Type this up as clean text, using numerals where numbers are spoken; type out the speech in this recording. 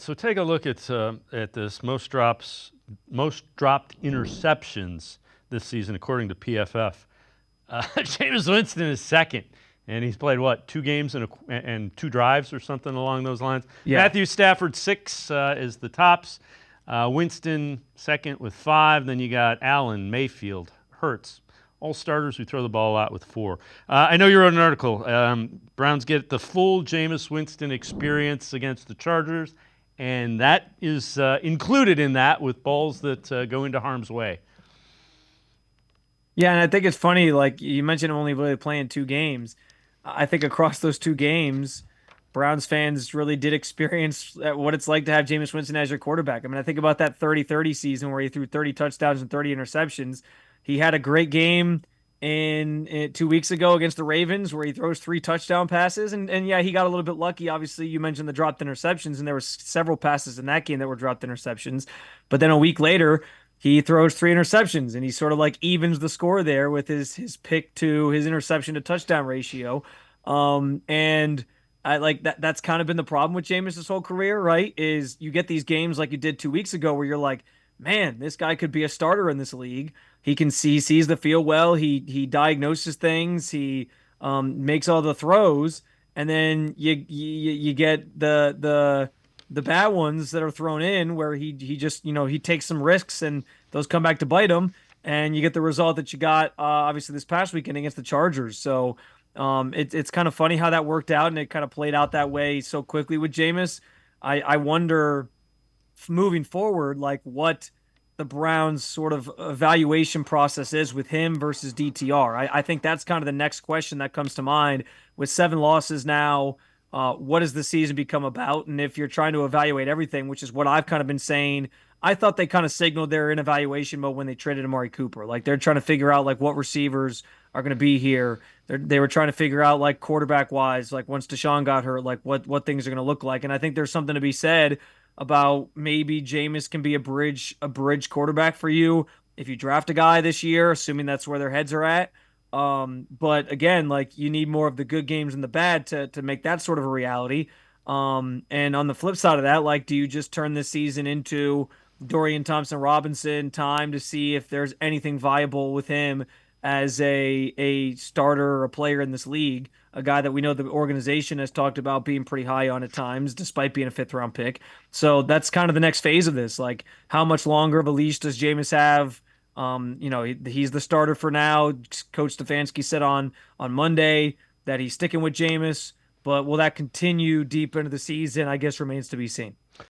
So take a look at this most dropped interceptions this season according to PFF. Jameis Winston is second, and he's played what, 2 games and 2 drives or something along those lines. Yeah. Matthew Stafford six is the tops. Winston second with 5. Then you got Allen, Mayfield, Hurts. All starters who throw the ball out with 4. I know you wrote an article. Browns get the full Jameis Winston experience against the Chargers, and that is included in that with balls that go into harm's way. Yeah, and I think it's funny, like you mentioned, only really playing 2 games. I think across those 2 games, Browns fans really did experience what it's like to have Jameis Winston as your quarterback. I mean, I think about that 30-30 season where he threw 30 touchdowns and 30 interceptions. He had a great game in 2 weeks ago against the Ravens where he throws 3 touchdown passes. And yeah, he got a little bit lucky. Obviously, you mentioned the dropped interceptions, and there were several passes in that game that were dropped interceptions. But then a week later, he throws 3 interceptions and he sort of like evens the score there with his pick to his interception to touchdown ratio. And I like that that's kind of been the problem with Jameis' whole career, right? Is you get these games like you did 2 weeks ago where you're like, man, this guy could be a starter in this league. He can see sees the field well, he diagnoses things, he makes all the throws, and then you get the bad ones that are thrown in where he just he takes some risks and those come back to bite him, and you get the result that you got obviously this past weekend against the Chargers. So it's kind of funny how that worked out, and it kind of played out that way so quickly with Jameis. I wonder moving forward, like what the Browns' sort of evaluation process is with him versus DTR. I think that's kind of the next question that comes to mind with 7 losses now. What does the season become about? And if you're trying to evaluate everything, which is what I've kind of been saying, I thought they kind of signaled they're in evaluation mode when they traded Amari Cooper. Like they're trying to figure out like what receivers are going to be here. They were trying to figure out like quarterback wise, like once Deshaun got hurt, like what things are going to look like. And I think there's something to be said about maybe Jameis can be a bridge quarterback for you if you draft a guy this year, assuming that's where their heads are at. But again, like you need more of the good games and the bad to make that sort of a reality. And on the flip side of that, like, do you just turn this season into Dorian Thompson Robinson time to see if there's anything viable with him as a starter or a player in this league? A guy that we know the organization has talked about being pretty high on at times, despite being a 5th round pick. So that's kind of the next phase of this. Like, how much longer of a leash does Jameis have? He's the starter for now. Coach Stefanski said on Monday that he's sticking with Jameis, but will that continue deep into the season? I guess remains to be seen.